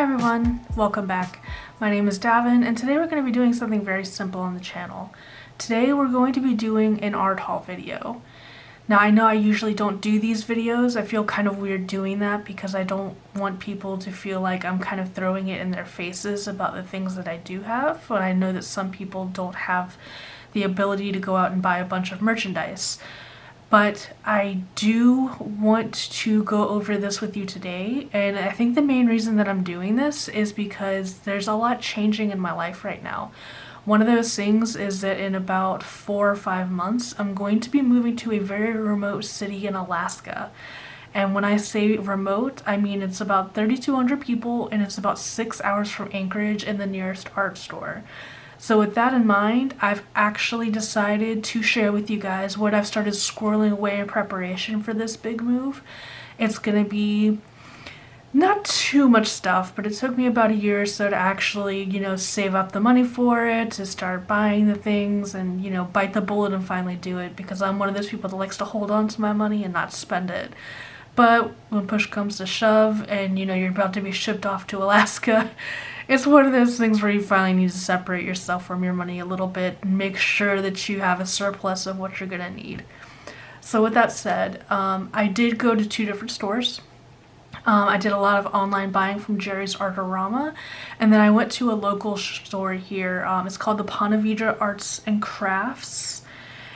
everyone, welcome back. My name is Davin and today we're going to be doing something very simple on the channel. Today we're going to be doing an art haul video. Now I know I usually don't do these videos. I feel kind of weird doing that because I don't want people to feel like I'm kind of throwing it in their faces about the things that I do have, but I know that some people don't have the ability to go out and buy a bunch of merchandise. But I do want to go over this with you today, and I think the main reason that I'm doing this is because there's a lot changing in my life right now. One of those things is that in about 4 or 5 months, I'm going to be moving to a very remote city in Alaska. And when I say remote, I mean it's about 3,200 people and it's about 6 hours from Anchorage in the nearest art store. So with that in mind, I've actually decided to share with you guys what I've started squirreling away in preparation for this big move. It's gonna be not too much stuff, but it took me about a year or so to actually, save up the money for it, to start buying the things and, bite the bullet and finally do it, because I'm one of those people that likes to hold on to my money and not spend it. But when push comes to shove and, you're about to be shipped off to Alaska, it's one of those things where you finally need to separate yourself from your money a little bit and make sure that you have a surplus of what you're gonna need. So with that said, I did go to 2 different stores. I did a lot of online buying from Jerry's Artarama, and then I went to a local store here. It's called the Ponte Arts and Crafts,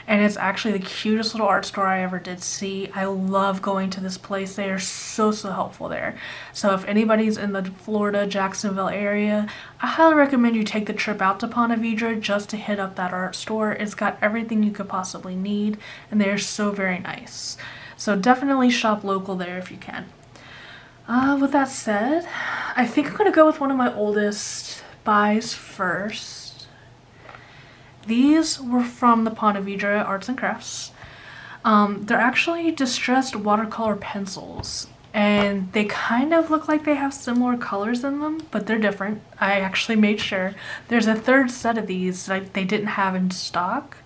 and it's actually the cutest little art store I ever did see. I love going to this place. They are so helpful there. So if anybody's in the Florida, Jacksonville area, I highly recommend you take the trip out to Ponte Vedra just to hit up that art store. It's got everything you could possibly need, and they're so very nice. So definitely shop local there if you can. With that said, I think I'm gonna go with one of my oldest buys first. These were from the Ponte Vedra Arts and Crafts. They're actually distressed watercolor pencils, and they kind of look like they have similar colors in them, but they're different. I actually made sure. There's a 3rd set of these that they didn't have in stock.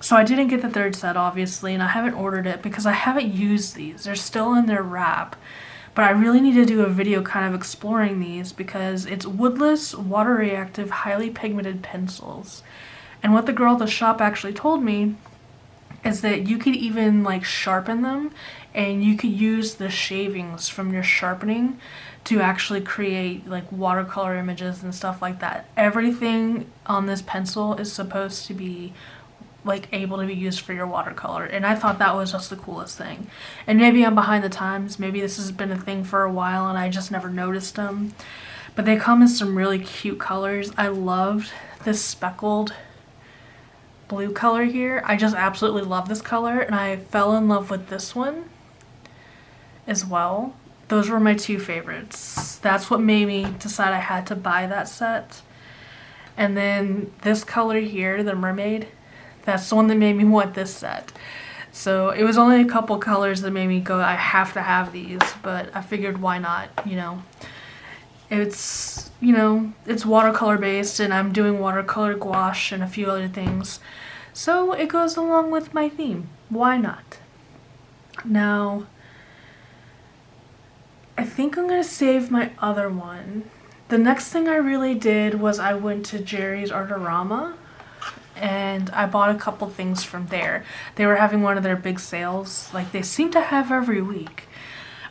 So I didn't get the 3rd set, obviously, and I haven't ordered it because I haven't used these. They're still in their wrap. But I really need to do a video kind of exploring these because it's woodless, water reactive, highly pigmented pencils. And what the girl at the shop actually told me is that you could even sharpen them, and you could use the shavings from your sharpening to actually create watercolor images and stuff like that. Everything on this pencil is supposed to be able to be used for your watercolor, and I thought that was just the coolest thing. And maybe I'm behind the times, maybe this has been a thing for a while and I just never noticed them, but they come in some really cute colors. I loved this speckled blue color here. I just absolutely love this color, and I fell in love with this one as well. Those were my 2 favorites. That's what made me decide I had to buy that set. And then this color here, the mermaid, that's the one that made me want this set. So it was only a couple colors that made me go, I have to have these, but I figured why not, It's, it's watercolor based, and I'm doing watercolor gouache and a few other things. So it goes along with my theme. Why not? Now, I think I'm going to save my other one. The next thing I really did was I went to Jerry's Artarama, and I bought a couple things from there. They were having one of their big sales, like they seem to have every week.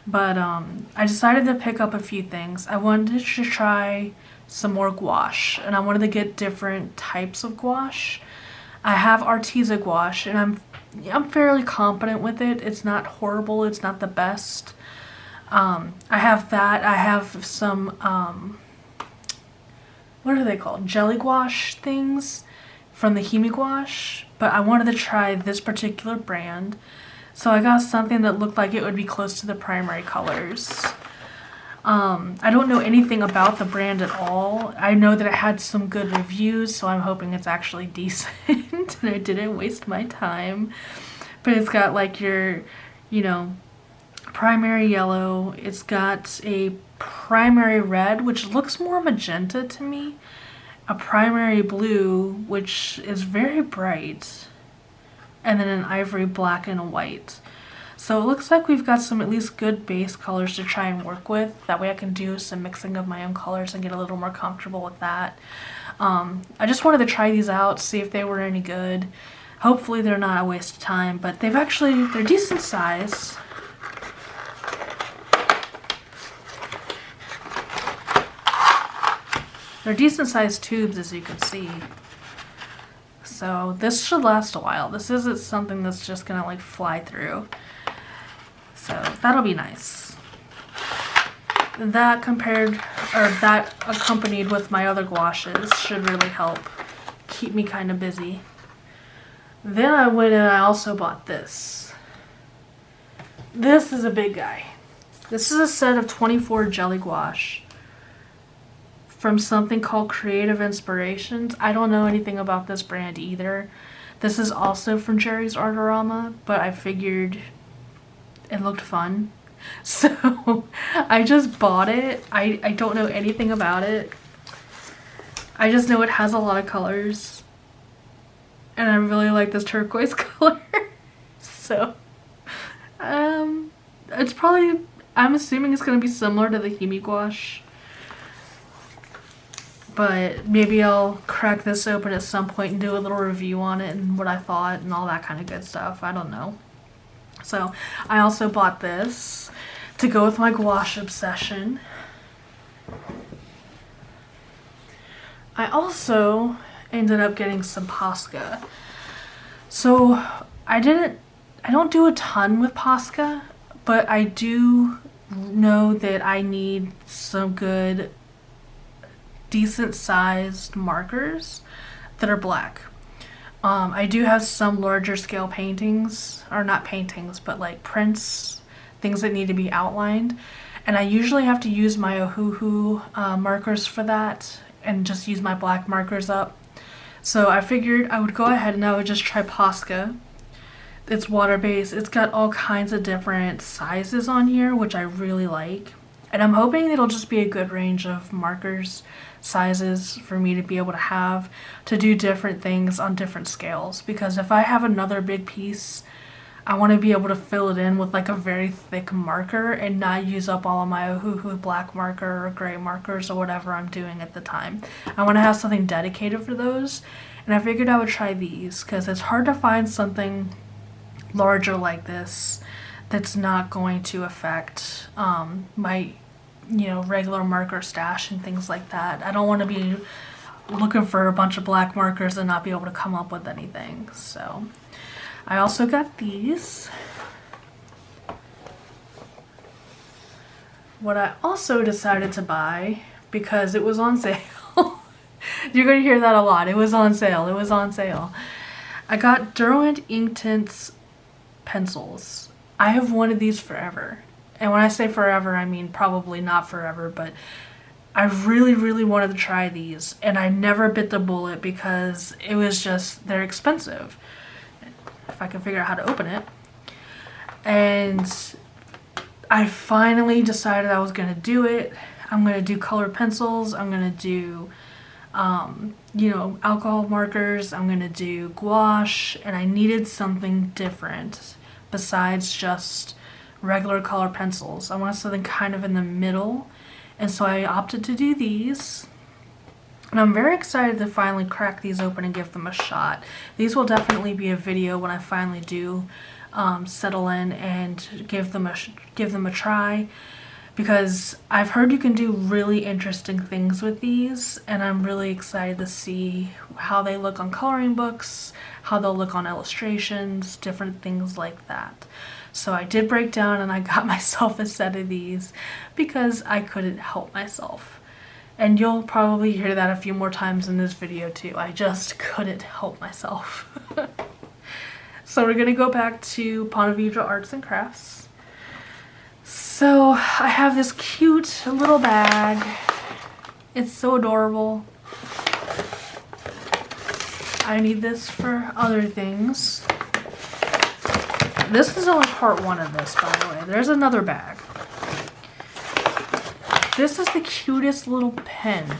But I decided to pick up a few things. I wanted to try some more gouache, and I wanted to get different types of gouache. I have Arteza gouache, and I'm fairly confident with it. It's not horrible. It's not the best. I have that. I have some what are they called? Jelly gouache things from the Himi gouache, but I wanted to try this particular brand, so I got something that looked like it would be close to the primary colors. I don't know anything about the brand at all. I know that it had some good reviews, so I'm hoping it's actually decent and I didn't waste my time. But it's got your, primary yellow. It's got a primary red, which looks more magenta to me. A primary blue, which is very bright, and then an ivory black and a white. So it looks like we've got some at least good base colors to try and work with. That way I can do some mixing of my own colors and get a little more comfortable with that. I just wanted to try these out, see if they were any good. Hopefully they're not a waste of time, but they're decent size. They're decent sized tubes, as you can see. So this should last a while. This isn't something that's just gonna like fly through. So that'll be nice. That accompanied with my other gouaches should really help keep me kind of busy. Then I went and I also bought this. This is a big guy. This is a set of 24 jelly gouache from something called Creative Inspirations. I don't know anything about this brand either. This is also from Jerry's Artarama, but I figured it looked fun. So I just bought it. I don't know anything about it. I just know it has a lot of colors. And I really like this turquoise color. So it's probably, I'm assuming it's going to be similar to the Himi gouache. But maybe I'll crack this open at some point and do a little review on it and what I thought and all that kind of good stuff. I don't know. So I also bought this to go with my gouache obsession. I also ended up getting some Posca. So I don't do a ton with Posca, but I do know that I need some good, decent sized markers that are black. I do have some larger scale paintings, or not paintings, but like prints, things that need to be outlined. And I usually have to use my Ohuhu markers for that and just use my black markers up. So I figured I would go ahead and I would just try Posca. It's water-based. It's got all kinds of different sizes on here, which I really like. And I'm hoping it'll just be a good range of markers, sizes for me to be able to have to do different things on different scales. Because if I have another big piece, I want to be able to fill it in with like a very thick marker and not use up all of my Ohuhu black marker or gray markers or whatever I'm doing at the time. I want to have something dedicated for those. And I figured I would try these because it's hard to find something larger like this that's not going to affect my regular marker stash and things like that. I don't want to be looking for a bunch of black markers and not be able to come up with anything. So I also got these. What I also decided to buy, because it was on sale, you're going to hear that a lot, it was on sale, it was on sale. I got Derwent Inktense pencils. I have wanted these forever. And when I say forever, I mean probably not forever, but I really, really wanted to try these. And I never bit the bullet because it was just, they're expensive. If I can figure out how to open it. And I finally decided I was going to do it. I'm going to do colored pencils. I'm going to do, alcohol markers. I'm going to do gouache. And I needed something different besides just regular color pencils. I wanted something kind of in the middle. And so I opted to do these. And I'm very excited to finally crack these open and give them a shot. These will definitely be a video when I finally do settle in and give them a try, because I've heard you can do really interesting things with these, and I'm really excited to see how they look on coloring books, how they'll look on illustrations, different things like that. So I did break down and I got myself a set of these because I couldn't help myself. And you'll probably hear that a few more times in this video too. I just couldn't help myself. So we're gonna go back to Ponte Arts and Crafts. So I have this cute little bag. It's so adorable. I need this for other things. This is only part one of this, by the way. There's another bag. This is the cutest little pen.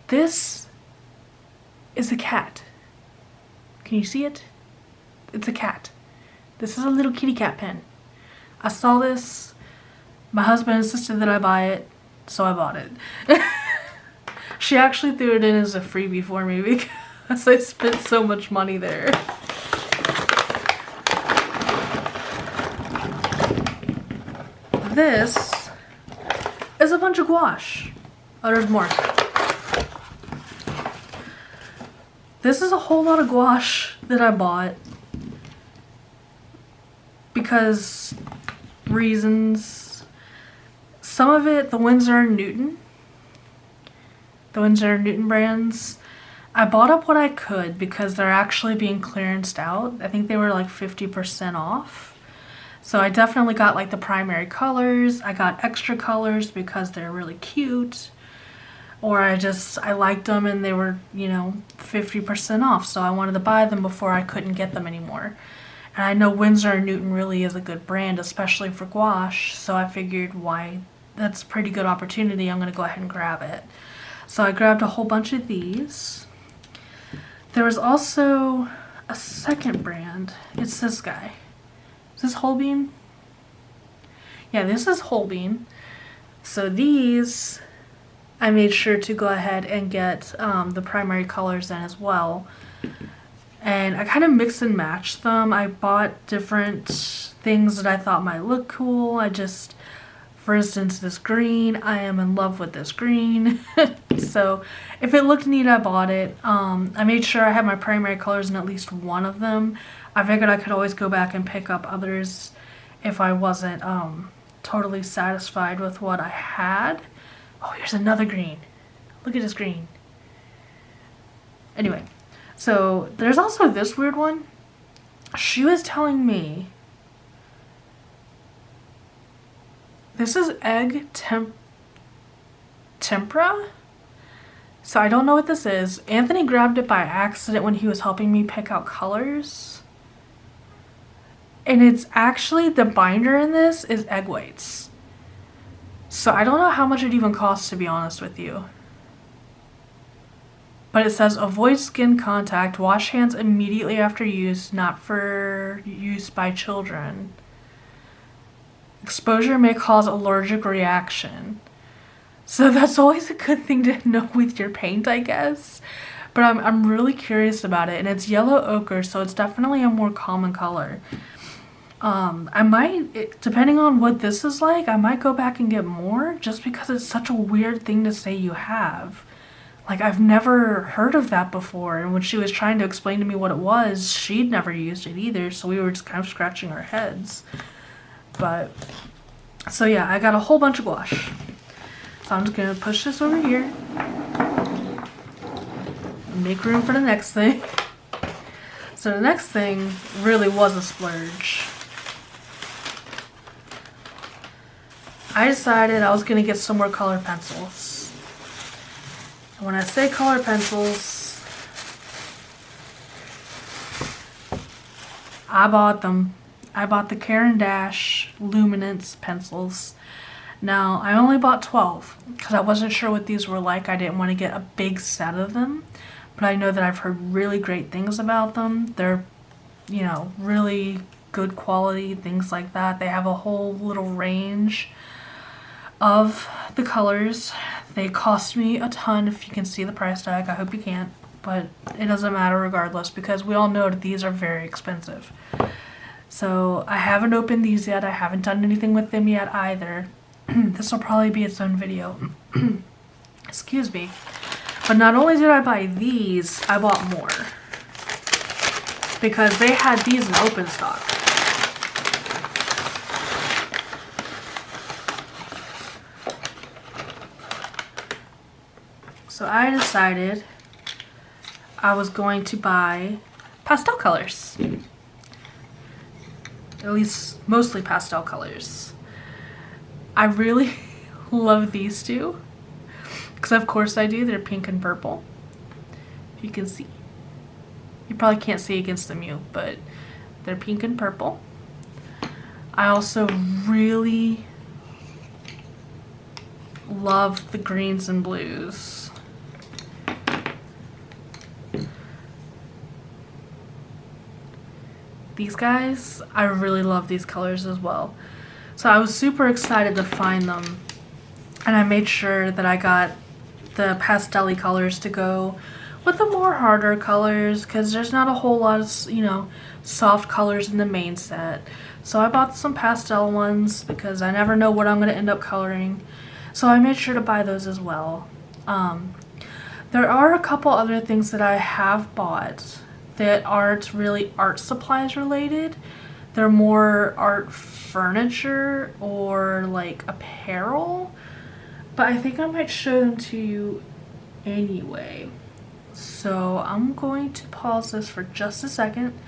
This is a cat. Can you see it? It's a cat. This is a little kitty cat pen. I saw this, my husband insisted that I buy it, so I bought it. She actually threw it in as a freebie for me because I spent so much money there. This is a bunch of gouache. Oh, there's more. This is a whole lot of gouache that I bought because reasons. Some of it, the Winsor & Newton. The Winsor & Newton brands. I bought up what I could because they're actually being clearanced out. I think they were like 50% off. So I definitely got like the primary colors. I got extra colors because they're really cute. Or I liked them and they were, you know, 50% off. So I wanted to buy them before I couldn't get them anymore. And I know Winsor & Newton really is a good brand, especially for gouache. So I figured, why, that's a pretty good opportunity. I'm going to go ahead and grab it. So I grabbed a whole bunch of these. There was also a second brand. It's this guy. Is this Holbein? Yeah, this is Holbein. So these, I made sure to go ahead and get the primary colors in as well. And I kind of mix and match them. I bought different things that I thought might look cool. For instance, this green, I am in love with this green. So if it looked neat, I bought it. I made sure I had my primary colors in at least one of them. I figured I could always go back and pick up others if I wasn't totally satisfied with what I had. Oh, here's another green. Look at this green. Anyway, so there's also this weird one. She was telling me this is egg tempera. So I don't know what this is. Anthony grabbed it by accident when he was helping me pick out colors. And it's actually, the binder in this is egg whites. So I don't know how much it even costs, to be honest with you. But it says, avoid skin contact, wash hands immediately after use, not for use by children. Exposure may cause allergic reaction. So that's always a good thing to know with your paint, I guess. But I'm really curious about it. And it's yellow ochre, so it's definitely a more common color. I might, depending on what this is like, I might go back and get more just because it's such a weird thing to say you have. Like, I've never heard of that before. And when she was trying to explain to me what it was, she'd never used it either. So we were just kind of scratching our heads. But, so yeah, I got a whole bunch of gouache. So I'm just going to push this over here. Make room for the next thing. So the next thing really was a splurge. I decided I was going to get some more colored pencils. And when I say colored pencils, I bought them. I bought the Caran d'Ache Luminance pencils. Now, I only bought 12 because I wasn't sure what these were like. I didn't want to get a big set of them. But I know that I've heard really great things about them. They're, you know, really good quality, things like that. They have a whole little range of the colors. They cost me a ton, if you can see the price tag. I hope you can't, but it doesn't matter regardless because we all know that these are very expensive. So I haven't opened these yet. I haven't done anything with them yet either. This will probably be its own video. Excuse me. But not only did I buy these, I bought more. Because they had these in open stock. So I decided I was going to buy pastel colors. At least mostly pastel colors. I really love these two. Because of course I do. They're pink and purple. If you can see. You probably can't see against the mute, but they're pink and purple. I also really love the greens and blues. These guys, I really love these colors as well. So I was super excited to find them, and I made sure that I got the pastel-y colors to go with the more harder colors, because there's not a whole lot of, you know, soft colors in the main set. So I bought some pastel ones because I never know what I'm going to end up coloring. So I made sure to buy those as well. There are a couple other things that I have bought that aren't really art supplies related. They're more art furniture or like apparel. But I think I might show them to you anyway. So I'm going to pause this for just a second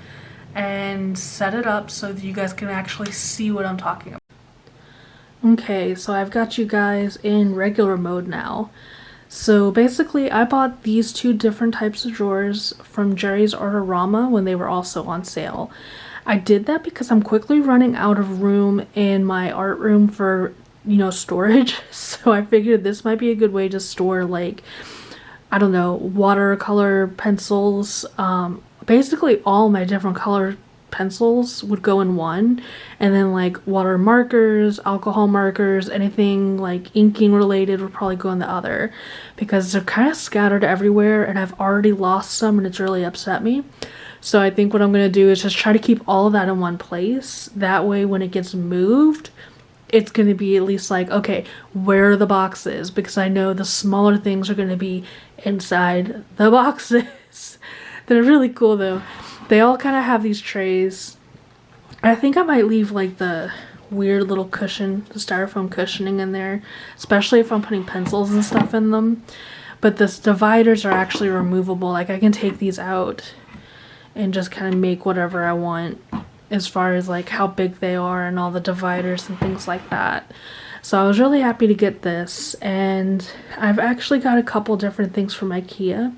and set it up so that you guys can actually see what I'm talking about. Okay, so I've got you guys in regular mode now. So basically I bought these two different types of drawers from Jerry's Artarama when they were also on sale. I did that because I'm quickly running out of room in my art room for, you know, storage. So I figured this might be a good way to store, like, I don't know, watercolor pencils. Basically all my different color pencils would go in one, and then like water markers, alcohol markers, anything like inking related would probably go in the other, because they're kind of scattered everywhere and I've already lost some and it's really upset me. So I think what I'm going to do is just try to keep all of that in one place. That way when it gets moved, it's going to be at least like, okay, where are the boxes? Because I know the smaller things are going to be inside the boxes. They're really cool though. They all kind of have these trays. I think I might leave like the weird little cushion, the styrofoam cushioning in there, especially if I'm putting pencils and stuff in them. But the dividers are actually removable. Like I can take these out and just kind of make whatever I want as far as like how big they are and all the dividers and things like that. So I was really happy to get this, and I've actually got a couple different things from IKEA.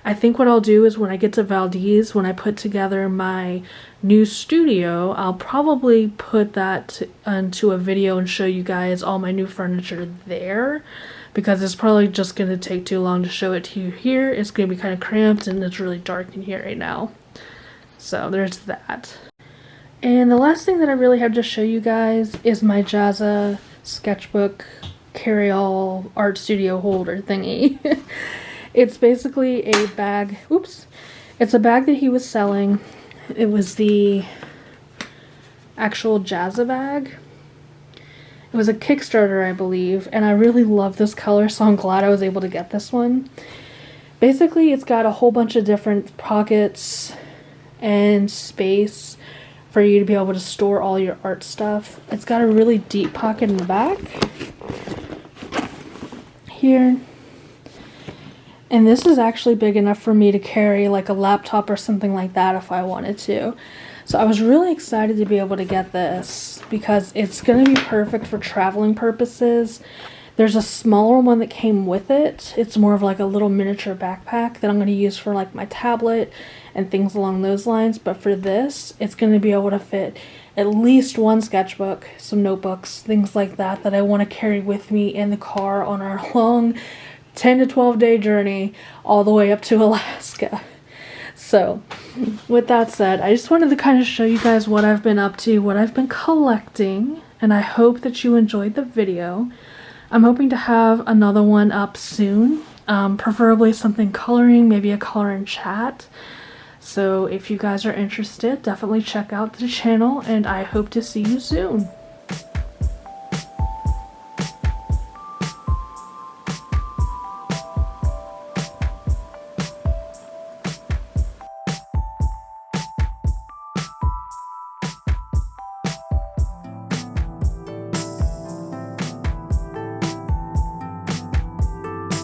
I think what I'll do is when I get to Valdez, when I put together my new studio, I'll probably put that into a video and show you guys all my new furniture there, because it's probably just going to take too long to show it to you here. It's going to be kind of cramped and it's really dark in here right now. So there's that. And the last thing that I really have to show you guys is my Jazza sketchbook carry-all art studio holder thingy. It's basically a bag. Oops. It's a bag that he was selling. It was the actual Jazza bag. It was a Kickstarter, I believe, and I really love this color, so I'm glad I was able to get this one. Basically, it's got a whole bunch of different pockets and space for you to be able to store all your art stuff. It's got a really deep pocket in the back here. And this is actually big enough for me to carry like a laptop or something like that if I wanted to. So I was really excited to be able to get this because it's going to be perfect for traveling purposes. There's a smaller one that came with it. It's more of like a little miniature backpack that I'm going to use for like my tablet and things along those lines. But for this, it's going to be able to fit at least one sketchbook, some notebooks, things like that that I want to carry with me in the car on our long 10 to 12 day journey all the way up to Alaska. So with that said, I just wanted to kind of show you guys what I've been up to, what I've been collecting, and I hope that you enjoyed the video. I'm hoping to have another one up soon, preferably something coloring, maybe a color and chat. So if you guys are interested, definitely check out the channel, and I hope to see you soon.